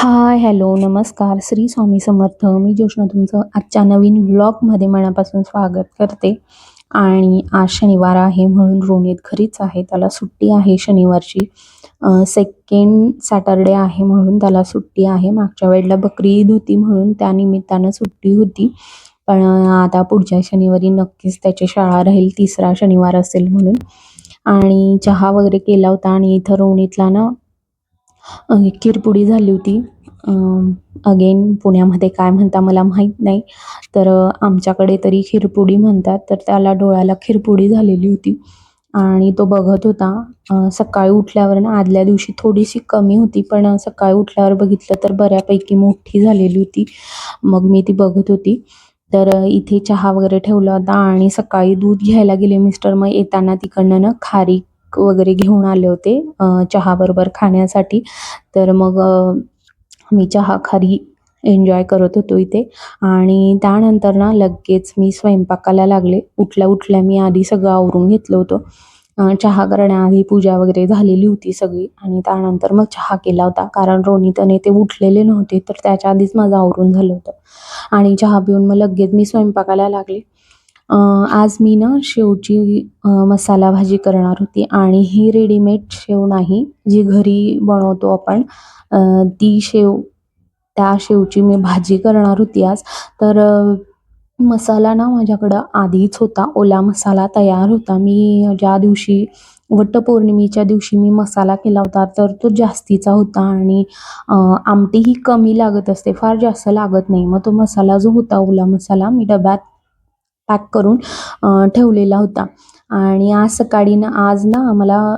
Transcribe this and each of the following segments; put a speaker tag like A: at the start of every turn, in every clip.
A: हाय, hello, नमस्कार. श्री स्वामी समर्थ. मी ज्योत्स्ना तुमचं आजच्या नवीन व्लॉगमध्ये मनापासून स्वागत करते. आणि आज शनिवार आहे म्हणून रोनित घरीच आहे. त्याला सुट्टी आहे शनिवारची. सेकंड सॅटरडे आहे म्हणून त्याला सुट्टी आहे. मागच्या वेळेला बकरी ईद होती म्हणून त्या निमित्तानं सुट्टी होती. पण आता पुढच्या शनिवारी नक्कीच त्याची शाळा राहील. तिसरा शनिवार असेल म्हणून. आणि चहा वगैरे केला होता आणि इथं रोनितला ना खीरपुडी झाली होती. अगेन पुण्यामध्ये काय म्हणता मला माहीत नाही. तर आमच्याकडे तरी खीरपुडी म्हणतात. तर त्याला डोळ्याला खीरपुडी झालेली होती आणि तो बघत होता. सकाळी उठल्यावर ना आदल्या दिवशी थोडीशी कमी होती, पण सकाळी उठल्यावर बघितलं तर बऱ्यापैकी मोठी झालेली होती. मग मी ती बघत होती. तर इथे चहा वगैरे ठेवला होता आणि सकाळी दूध घ्यायला गेले मिस्टर. मग येताना तिकडनं ना खारीक वगैरे घेऊन आले होते चहाबरोबर खाण्यासाठी. तर मग मी चहा खारी एन्जॉय करत होतो इथे. आणि त्यानंतर ना लगेच मी स्वयंपाकाला लागले. उठल्या उठल्या मी आधी सगळं आवरून घेतलं होतं. चहा करण्याआधी पूजा वगैरे झालेली होती सगळी आणि त्यानंतर मग चहा केला होता. कारण रोनित आणि ते उठलेले नव्हते, तर त्याच्या आधीच माझं आवरून झालं होतं. आणि चहा पिऊन मग लगेच मी स्वयंपाकाला लागले. आज मी ना शेवची मसाला भाजी करणार होती आणि ही रेडीमेड शेव नाही, जी घरी बनवतो आपण ती शेव, त्या शेवची मी भाजी करणार होती आज. तर मसाला ना माझ्याकडं आधीच होता, ओला मसाला तयार होता. मी ज्या दिवशी वटपौर्णिमेच्या दिवशी मी मसाला केला होता, तर तो जास्तीचा होता आणि आमटी ही कमी लागत असते, फार जास्त लागत नाही. मग तो मसाला जो होता, ओला मसाला, मी डब्यात पॅक करून ठेवलेला होता. आणि आज ना मला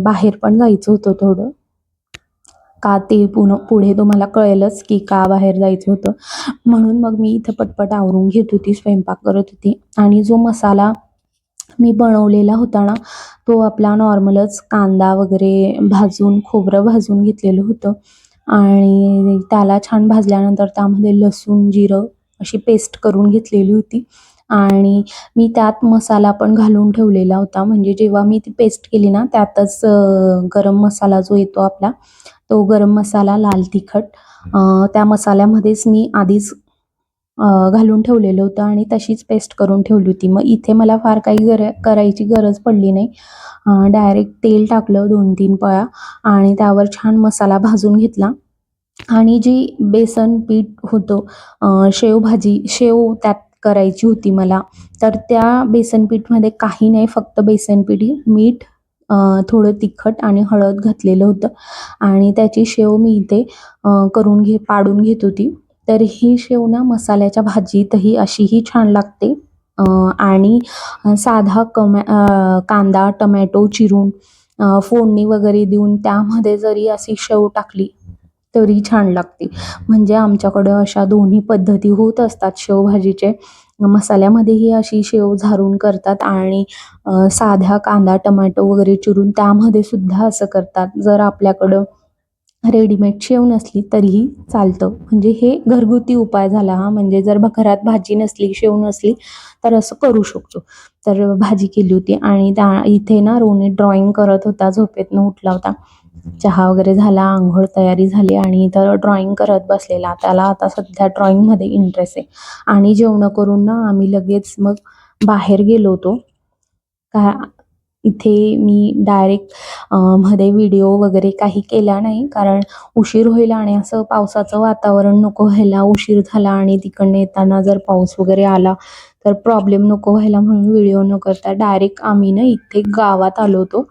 A: बाहेर पण जायचं होतं थोडं. का ते पुढे तुम्हाला कळेलच की का बाहेर जायचं होतं. म्हणून मग मी इथं पटपट आवरून घेत होती, स्वयंपाक करत होती. आणि जो मसाला मी बनवलेला होता ना, तो आपला नॉर्मलच कांदा वगैरे भाजून, खोबरं भाजून घेतलेलं होतं आणि त्याला छान भाजल्यानंतर त्यामध्ये लसूण, जिरं अशी पेस्ट करून घेतलेली होती. आणि मी त्यात मसाला पण घालून ठेवलेला होता. म्हणजे जेव्हा मी ती पेस्ट केली ना, त्यातच गरम मसाला जो येतो आपला, तो गरम मसाला, लाल तिखट त्या मसाल्यामध्येच मी आधीच घालून ठेवलेलं होतं आणि तशीच पेस्ट करून ठेवली होती. मग इथे मला फार काही करायची गरज पडली नाही. डायरेक्ट तेल टाकलं 2-3 पळ्या आणि त्यावर छान मसाला भाजून घेतला. आणि जी बेसन पीठ होतं, शेव त्यात करायची होती मला. तर त्या बेसन पीठमध्ये काही नाही, फक्त बेसन पीठ, मीठ, थोडं तिखट आणि हळद घातलेलं होतं आणि त्याची शेव मी इथे पाडून घेत होती. तर ही शेव ना मसाल्याच्या भाजीतही अशीही छान लागते. आणि साधा कांदा, टोमॅटो चिरून फोडणी वगैरे देऊन त्यामध्ये जरी अशी शेव टाकली तरी छान लागते. म्हणजे आमच्याकडं अशा दोन्ही पद्धती होत असतात शेवभाजीचे. मसाल्यामध्येही अशी शेव झारून करतात आणि साध्या कांदा, टोमॅटो वगैरे चिरून त्यामध्ये सुद्धा असं करतात. जर आपल्याकडं रेडीमेड शेव नसली तरीही चालतं. म्हणजे हे घरगुती उपाय झाला हा. म्हणजे जर घरात भाजी नसली, शेव नसली तर असं करू शकतो. तर भाजी केली होती आणि इथे ना रोनी ड्रॉइंग करत होता, झोपेतनं उठला होता. चहा वगैरे झाला, अंघोळ तयारी झाली आणि इथं ड्रॉइंग करत बसलेला. त्याला आता सध्या ड्रॉइंगमध्ये इंटरेस्ट आहे. आणि जेवणं करून ना आम्ही लगेच मग बाहेर गेलो होतो. इथे मी डायरेक्ट मध्ये व्हिडिओ वगैरे काही केला नाही, कारण उशीर होईल आणि असं पावसाचं वातावरण नको व्हायला. उशीर झाला आणि तिकडनं येताना जर पाऊस वगैरे आला तर प्रॉब्लेम नको व्हायला म्हणून व्हिडिओ न करता डायरेक्ट आम्ही ना इथे गावात आलो होतो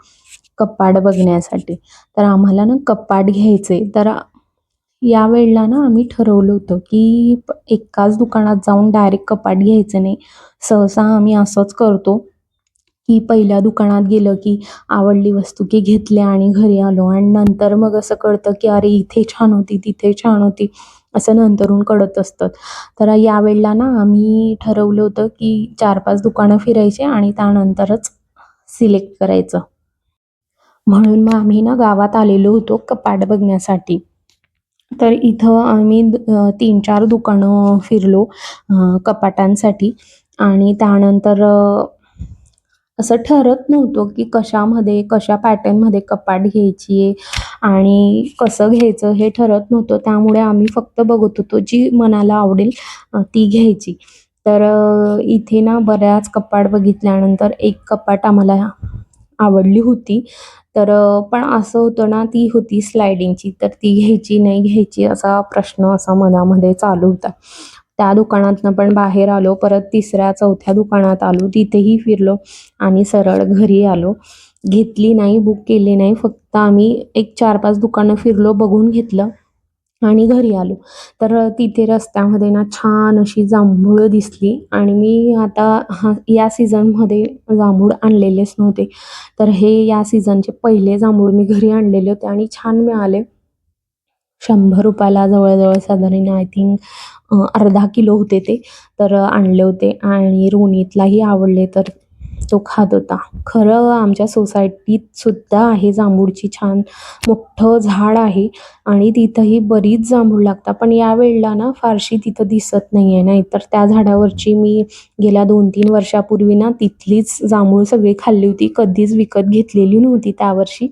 A: कपाट बघण्यासाठी. तर आम्हाला ना कपाट घ्यायचे. तर यावेळेला ना आम्ही ठरवलं होतं की एकाच दुकानात जाऊन डायरेक्ट कपाट घ्यायचं नाही. सहसा आम्ही असंच करतो की पहिल्या दुकानात गेलं की आवडली वस्तू की घेतली आणि घरी आलो आणि नंतर मग असं कळतं की अरे इथे छान होती, तिथे छान होती, असं नंतरून कळत असतं. तर यावेळेला ना आम्ही ठरवलं होतं की 4-5 दुकानं फिरायची आणि त्यानंतरच सिलेक्ट करायचं. म्हणून मग आम्ही ना गावात आलेलो होतो कपाट बघण्यासाठी. तर इथं आम्ही 3-4 दुकानं फिरलो कपाटांसाठी आणि त्यानंतर असं ठरत नव्हतं की कशामध्ये, कशा पॅटर्नमध्ये कपाट घ्यायची आहे आणि कसं घ्यायचं हे ठरत नव्हतं. त्यामुळे आम्ही फक्त बघत होतो, जी मनाला आवडेल ती घ्यायची. तर इथे ना बऱ्याच कपाट बघितल्यानंतर एक कपाट आम्हाला आवडली होती. तर पण असं होतं ना, ती होती स्लायडिंगची, तर ती घ्यायची, नाही घ्यायची असा प्रश्न असा मनामध्ये चालू होता. त्या दुकानातनं पण बाहेर आलो. परत 3ऱ्या-4थ्या दुकानात आलो. तिथेही फिरलो आणि सरळ घरी आलो. घेतली नाही, बुक केली नाही. फक्त आम्ही एक 4-5 दुकानं फिरलो, बघून घेतलं आणि घरी आलो. तर तिथे रस्त्यामध्ये ना छान अशी जांभूळ दिसली आणि मी आता या सीझनमध्ये जांभूळ आणलेलेच नव्हते. तर हे या सीझनचे पहिले जांभूळ मी घरी आणलेले होते आणि छान मिळाले. ₹100 ला जवळ-जवळ साधारण आय थिंक अर्धा किलो होते ते. तर आणले होते आणि रोनीतलाही आवडले तर तो खात होता. खरं आमच्या सोसायटीत सुद्धा आहे जांभूळची छान मोठं झाड आहे आणि तिथंही बरीच जांभूळ लागतात. पण यावेळेला ना फारशी तिथं दिसत नाहीये. नाहीतर त्या झाडावरची मी गेल्या 2-3 वर्षापूर्वी ना तिथलीच जांभूळ सगळी खाल्ली होती. कधीच विकत घेतलेली नव्हती त्यावर्षी.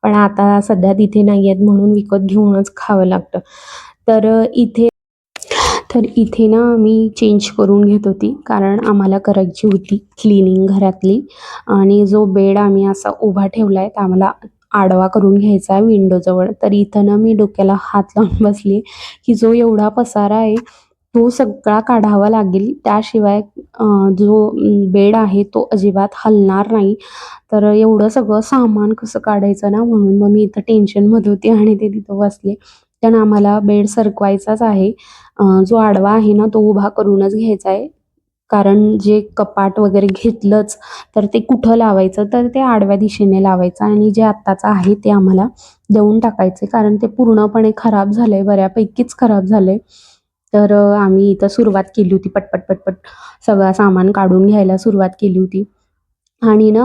A: पण आता सध्या तिथे नाहीयेत म्हणून विकत घेऊनच खावं लागतं. तर इथे ना मी चेंज करून घेत होती कारण आम्हाला करायची होती क्लिनिंग घरातली आणि जो बेड आम्ही असा उभा ठेवला आहे, तर आम्हाला आडवा करून घ्यायचा आहे विंडोजवळ. तर इथं ना मी डोक्याला हात लावून बसली, की जो एवढा पसारा आहे, तो सगळा काढावा लागेल. त्याशिवाय जो बेड आहे तो अजिबात हलणार नाही. तर एवढं सगळं सामान कसं काढायचं ना, म्हणून मग मी इथं टेन्शनमध्ये होते आणि ते तिथं बसले. कारण आम्हाला बेड सरकवायचाच आहे. जो आडवा आहे ना, तो उभा करूनच घ्यायचा आहे. कारण जे कपाट वगैरे घेतलंच, तर ते कुठं लावायचं, तर ते आडव्या दिशेने लावायचं आणि जे आत्ताचं आहे ते आम्हाला देऊन टाकायचं कारण ते पूर्णपणे खराब झालंय, बऱ्यापैकीच खराब झालंय. तर आम्ही इथं सुरुवात केली होती पटपट सगळं सामान काढून घ्यायला सुरुवात केली होती. आणि ना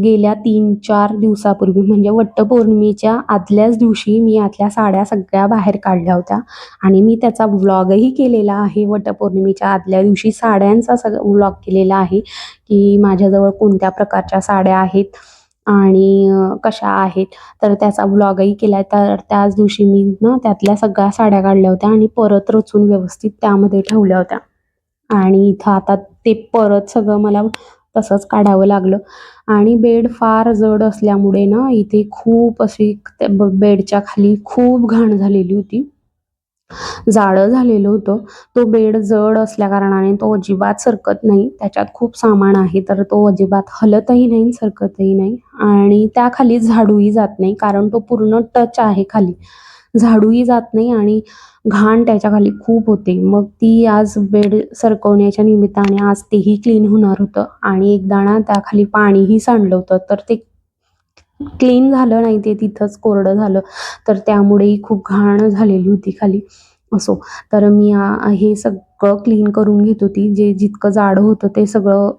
A: गेल्या 3-4 दिवसापूर्वी म्हणजे वटपौर्णिमेच्या आदल्याच दिवशी मी यातल्या साड्या सगळ्या बाहेर काढल्या होत्या आणि मी त्याचा व्लॉगही केलेला आहे. वटपौर्णिमेच्या आदल्या दिवशी साड्यांचा व्लॉग केलेला आहे, की माझ्याजवळ कोणत्या प्रकारच्या साड्या आहेत आणि कशा आहेत. तर त्याचा व्लॉगही केलाय. तर त्याच दिवशी मी ना त्यातल्या सगळ्या साड्या काढल्या होत्या आणि परत रचून व्यवस्थित त्यामध्ये ठेवल्या होत्या. आणि इथं आता ते परत सगळं मला तसंच काढावं लागलं आणि बेड फार जड असल्यामुळे ना इथे खूप अशी बेडच्या खाली खूप घाण झालेली होती. जाडं झालेलं होतं. तो बेड जड असल्याकारणाने तो अजिबात सरकत नाही. त्याच्यात खूप सामान आहे, तर तो अजिबात हलतही नाही, सरकतही नाही आणि त्याखाली झाडूही जात नाही कारण तो पूर्ण टच आहे खाली. झाडूही जात नाही आणि घाण त्याच्याखाली खूप होते. मग ती आज बेड सरकवण्याच्या निमित्ताने आज तेही क्लीन होणार होतं आणि एकदा ना त्याखाली पाणीही सांडलं होतं. तर ते क्लीन झालं नाही, ते तिथंच कोरडं झालं. तर त्यामुळेही खूप घाण झालेली होती खाली. असो, तर मी हे सगळं क्लीन करून घेत होती. जे जितकं जाडं होतं ते सगळं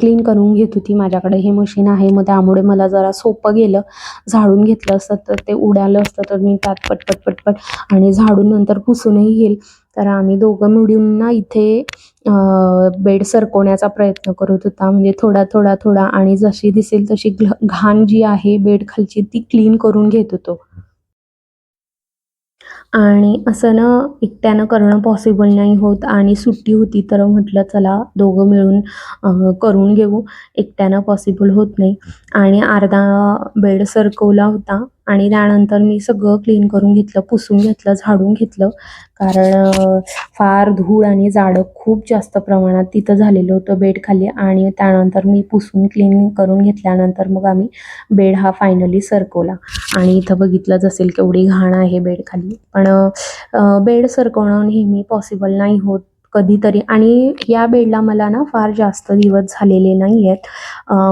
A: क्लीन करून घेत होती. माझ्याकडे हे मशीन आहे, मग त्यामुळे मला जरा सोपं गेलं. झाडून घेतलं असतं तर ते उडालं असतं, तर मी त्यात पटपट आणि झाडून नंतर पुसूनही घेईल. तर आम्ही दोघं मिळून ना इथे बेड सरकवण्याचा प्रयत्न करत होता. म्हणजे थोडा आणि जशी दिसेल तशी घाण जी आहे बेड खालची ती क्लीन करून घेत होतो. आणि असं ना एकट्यानं करणं पॉसिबल नाही होत आणि सुट्टी होती तर म्हटलं चला दोघं मिळून करून घेऊ. एकट्यानं पॉसिबल होत नाही आणि अर्धा बेड सरकवला होता आणि त्यानंतर मी सगळं क्लीन करून घेतलं, पुसून घेतलं, झाडून घेतलं. कारण फार धूळ आणि जाडं खूप जास्त प्रमाणात तिथं झालेलं होतं बेडखाली आणि त्यानंतर मी पुसून क्लीन करून घेतल्यानंतर मग आम्ही बेड हा फायनली सरकवला आणि इथं बघितलंच असेल केवढी घाण आहे बेडखाली. पण बेड सरकवणं नेहमी पॉसिबल नाही होत. कधीतरी आणि या बेडला मला ना फार जास्त दिवस झालेले नाही आहेत.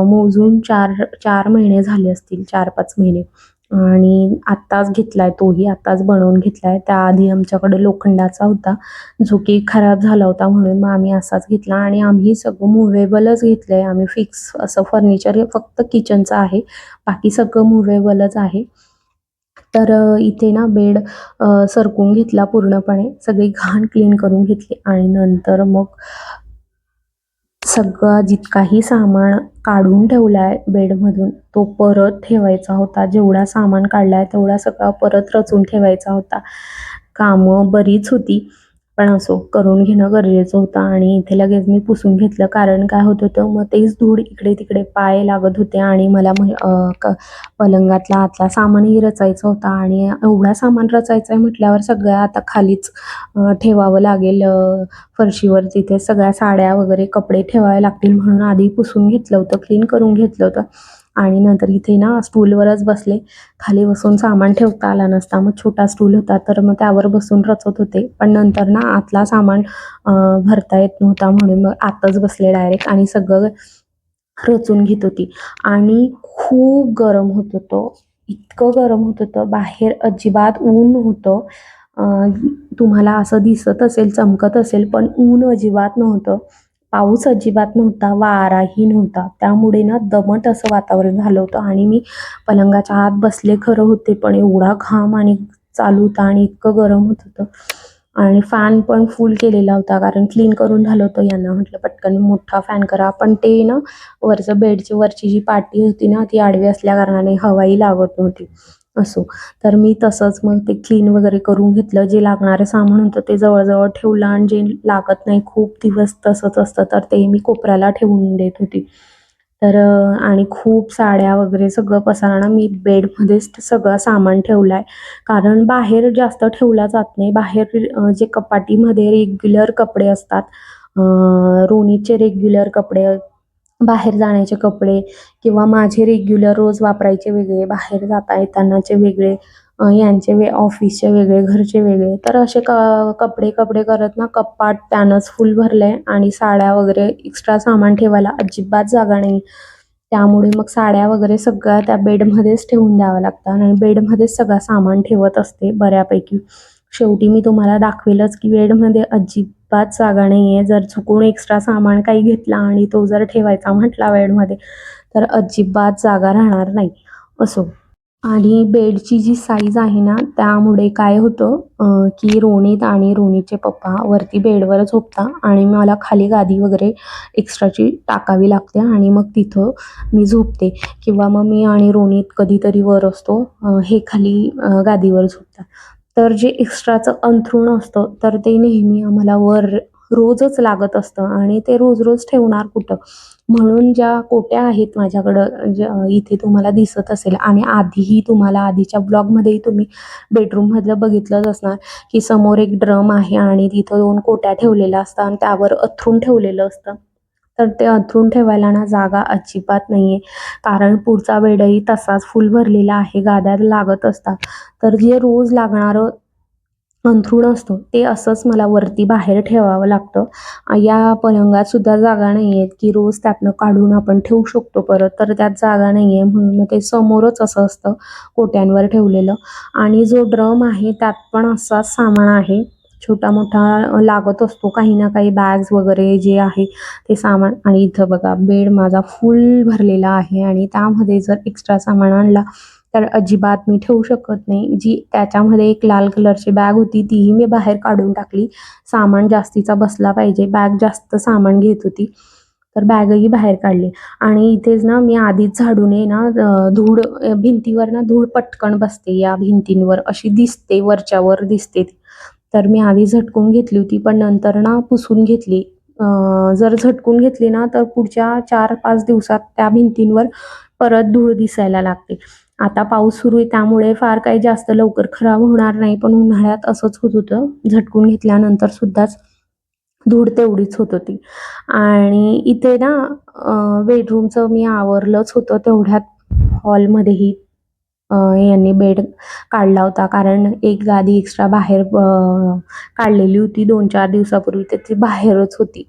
A: मोजून 4 महिने झाले असतील, 4-5 महिने आणि आत्ताच घेतलाय तोही आत्ताच बनवून घेतलाय. त्याआधी आमच्याकडे लोखंडाचा होता, जो की खराब झाला होता म्हणून मग आम्ही असाच घेतला आणि आम्ही सगळं मूव्हेबलच घेतलंय. आम्ही फिक्स असं फर्निचर फक्त किचनचं आहे. बाकी सगळं मूव्हेबलच आहे. तर इथे ना बेड सरकवून घेतला पूर्णपणे. सगळी घाण क्लीन करून घेतली आणि नंतर मग सगळा जितकाही सामान काढून ठेवलाय बेडमधून तो परत ठेवायचा होता. जेवढा सामान काढलाय तेवढा सगळा परत रचून ठेवायचा होता. कामं बरीच होती, पण असो करून घेणं गरजेचं होतं आणि इथे लगेच मी पुसून घेतलं. कारण काय होत होतं, मग तेच धूळ इकडे तिकडे पाय लागत होते आणि मला पलंगातला आतला सामानही रचायचं होता आणि एवढा सामान रचायचं आहे म्हटल्यावर सगळं आता खालीच ठेवावं लागेल फरशीवर. तिथे सगळ्या साड्या वगैरे कपडे ठेवावे लागतील म्हणून आधी पुसून घेतलं होतं, क्लीन करून घेतलं होतं आणि नंतर इथे ना स्टूलवरच बसले. खाली बसून सामान ठेवता आला नसता, मग छोटा स्टूल होता तर मग त्यावर बसून रचत होते. पण नंतर ना आतला सामान भरता येत नव्हता म्हणून मग आतच बसले डायरेक्ट आणि सगळं रचून घेत होती. आणि खूप गरम होत होतं, इतकं गरम होत होतं, बाहेर अजिबात ऊन नव्हतं. तुम्हाला असं दिसत असेल, चमकत असेल, पण ऊन अजिबात नव्हतं. पाऊस अजिबात नव्हता, वाराही नव्हता. त्यामुळे ना दमट असं वातावरण झालं होतं आणि मी पलंगाच्या आत बसले खरं होते, पण एवढा घाम आणि चालू होता आणि इतकं गरम होत होतं आणि फॅन पण फुल केलेला होता कारण क्लीन करून झालं होतं. यांना म्हटलं पटकन मोठा फॅन करा, पण ते ना वरचं बेडची वरची जी पाटी होती ना ती आडवी असल्या कारणाने हवाही लागत नव्हती. असो, तर मी तसंच मग ते क्लीन वगैरे करून घेतलं. जे लागणारं सामान होतं ते जवळजवळ ठेवलं आणि जे लागत नाही खूप दिवस तसंच असतं तर ते मी कोपऱ्याला ठेवून देत होती. तर आणि खूप साड्या वगैरे सगळं पसारणं मी बेडमध्येच सगळं सामान ठेवलं आहे. कारण बाहेर जास्त ठेवला जात नाही. बाहेर जे कपाटीमध्ये रेग्युलर कपडे असतात, रोनीचे रेग्युलर कपडे, बाहेर जाण्याचे कपडे किंवा माझे रेग्युलर रोज वापरायचे वेगळे, बाहेर जाता येतानाचे वेगळे, यांचे ऑफिसचे वेगळे, घरचे वेगळे. तर असे कपडे कपडे करत ना कपाट त्यानंच फुल भरलंय आणि साड्या वगैरे एक्स्ट्रा सामान ठेवायला अजिबात जागा नाही. त्यामुळे मग साड्या वगैरे सगळ्या त्या बेडमध्येच ठेवून द्यावं लागतं आणि बेडमध्येच सगळं सामान ठेवत असते बऱ्यापैकी. शेवटी मी तुम्हाला दाखवेलच की बेडमध्ये अजिबात जागा नाही आहे. जर चुकून एक्स्ट्रा सामान काही घेतला आणि तो जर ठेवायचा म्हटला बेडमध्ये तर अजिबात जागा राहणार नाही. असो, आणि बेडची जी साईज आहे ना त्यामुळे काय होतं की रोनित आणि रोनीचे पप्पा वरती बेडवर झोपता आणि मला खाली गादी वगैरे एक्स्ट्राची टाकावी लागते आणि मग तिथं मी झोपते किंवा मग मी आणि रोनित कधीतरी वर असतो, हे खाली गादीवर झोपतात. तर जे एक्स्ट्राचं अंथरूण असतं तर ते नेहमी आम्हाला वर रोजच लागत असतं आणि ते रोज रोज ठेवणार कुठं. म्हणून ज्या कोट्या आहेत माझ्याकडं इथे तुम्हाला दिसत असेल आणि आधीही तुम्हाला आधीच्या ब्लॉगमध्येही तुम्ही बेडरूममधलं बघितलंच असणार की समोर एक ड्रम आहे आणि तिथं 2 कोट्या ठेवलेल्या असतात आणि त्यावर अंथरूण ठेवलेलं असतं. तर ते अंथरूण ठेवायला ना जागा अजिबात नाही आहे. कारण पुढचा बेडही तसाच फुल भरलेला आहे, गाद्या लागत असतात. तर जे रोज लागणारं अंथरूण असतं ते असंच मला वरती बाहेर ठेवावं लागतं. या पलंगात सुद्धा जागा नाही आहेत की रोज त्यातनं काढून आपण ठेवू शकतो परत, तर त्यात जागा नाही आहे म्हणून मग ते समोरच असं असतं कोट्यांवर ठेवलेलं. आणि जो ड्रम आहे त्यात पण असाच सामान आहे, छोटा मोठा लागत असतो काही ना काही, बॅग्स वगैरे जे आहे ते सामान. आणि इथं बघा बेड माझा फुल भरलेला आहे आणि त्यामध्ये जर एक्स्ट्रा सामान आणला तर अजिबात मी ठेवू शकत नाही. जी त्याच्यामध्ये एक लाल कलरची बॅग होती तीही मी बाहेर काढून टाकली. सामान जास्तीचा बसला पाहिजे, बॅग जास्त सामान घेत होती तर बॅगही बाहेर काढली. आणि इथेच ना मी आधीच झाडूने ना धूळ भिंतीवर ना धूळ पटकन बसते, या भिंतींवर अशी दिसते, वरच्यावर दिसते ती. तर मी आधी झटकून घेतली होती पण नंतर ना पुसून घेतली. जर झटकून घेतली ना तर पुढच्या 4-5 दिवसात त्या भिंतींवर परत धूळ दिसायला लागते. आता पाऊस सुरू आहे त्यामुळे फार काही जास्त लवकर खराब होणार नाही, पण उन्हाळ्यात असंच होत होतं. झटकून घेतल्यानंतर सुद्धाच धूळ तेवढीच होत होती. आणि इथे ना बेडरूमचं मी आवरलंच होतं तेवढ्यात हॉलमध्येही यांनी बेड काढला होता. कारण एक गादी एक्स्ट्रा बाहेर काढलेली होती 2-4 दिवसापूर्वी, तर ती बाहेरच होती.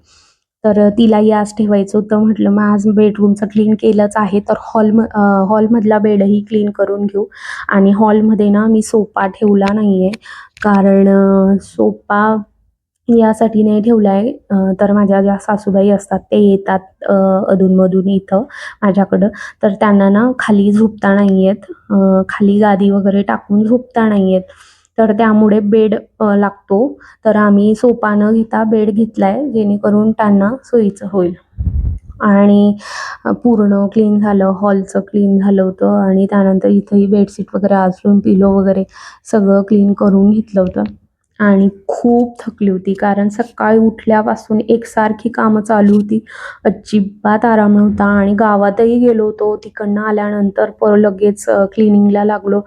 A: तर तिलाही आज ठेवायचं होतं. म्हटलं मग आज बेडरूमचं क्लीन केलंच आहे तर हॉलमधला बेडही क्लीन करून घेऊ. आणि हॉलमध्ये ना मी सोफा ठेवला नाही आहे कारण सोफा यासाठी नाही ठेवला आहे, तर माझ्या ज्या सासूबाई असतात ते येतात अधूनमधून इथं माझ्याकडं, तर त्यांना ना खाली झोपता नाही येत, खाली गादी वगैरे टाकून झोपता नाही येत. तर त्यामुळे बेड लागतो. तर आम्ही सोफा न घेता बेड घेतला आहे जेणेकरून त्यांना सोयीचं होईल. आणि पूर्ण क्लीन झालं, हॉलचं क्लीन झालं होतं आणि त्यानंतर इथंही बेडशीट वगैरे आजरून पिलो वगैरे सगळं क्लीन करून घेतलं होतं. आणि खूप थकली होती कारण सकाळी उठल्यापासून एकसारखी कामं चालू होती. अजिबात आराम नव्हता आणि गावातही गेलो होतो. तिकडनं आल्यानंतर लगेच क्लिनिंगला लागलो.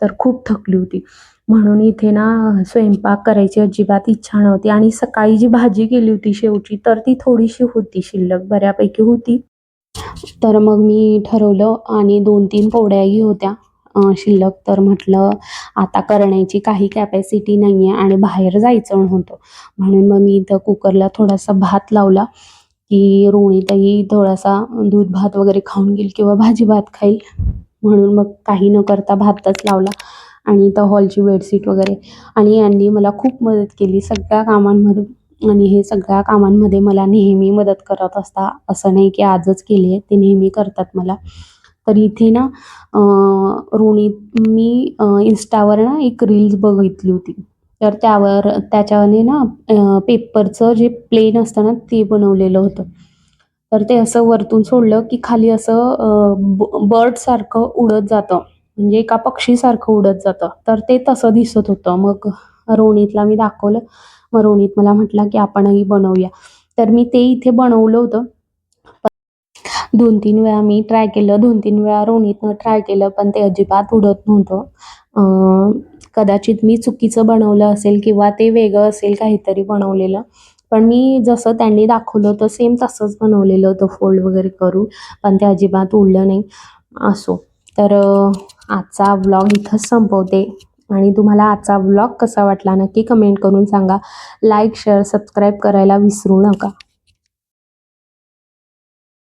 A: तर खूप थकली होती. म्हणून इथे ना स्वयंपाक करायची अजिबात इच्छा नव्हती आणि सकाळी जी भाजी केली होती शेवची, तर ती थोडीशी होती शिल्लक, बऱ्यापैकी होती. तर मग मी ठरवलं आणि 2-3 पोळ्याही होत्या शिल्लक. तर म्हटलं आता करण्याची काही कॅपॅसिटी नाही आहे आणि बाहेर जायचं नव्हतं. म्हणून मग मी इथं कुकरला थोडासा भात लावला, की रोहिणीताई थोडासा दूध भात वगैरे खाऊन घेईल किंवा भाजी भात खाईल. म्हणून मग काही न करता भातच लावला आणि इथं हॉलची बेडशीट वगैरे आणि यांनी मला खूप मदत केली सगळ्या कामांमध्ये. आणि हे सगळ्या कामांमध्ये मला नेहमी मदत करत असतात. असं नाही की आजच केली आहे, ते नेहमी करतात मला. तर इथे ना मी Instaवर ना एक रील्स बघितली होती. तर त्याच्याने ना पेपरचं जे प्लेन असतं ना, ते बनवलेलं होतं. तर ते असं वरतून सोडलं की खाली असं बर्डसारखं उडत जातं. म्हणजे एका पक्षीसारखं उडत जातं. तर ते तसं दिसत होतं. मग रोनितला मी दाखवलं. मग रोनित मला म्हटला की आपणही बनवूया. तर मी ते इथे बनवलं होतं. 2-3 वेळा मी ट्राय केलं, 2-3 वेळा रोनितनं ट्राय केलं, पण ते अजिबात उडत नव्हतं. कदाचित मी चुकीचं बनवलं असेल किंवा ते वेगळं असेल काहीतरी बनवलेलं. पण मी जसं त्यांनी दाखवलं होतं सेम तसंच बनवलेलं होतं फोल्ड वगैरे करून, पण ते अजिबात उडलं नाही. असो. तर आजचा व्लॉग इथंच संपवते आणि तुम्हाला आजचा व्लॉग कसा वाटला नक्की कमेंट करून सांगा. लाईक, शेअर, सबस्क्राईब करायला विसरू नका.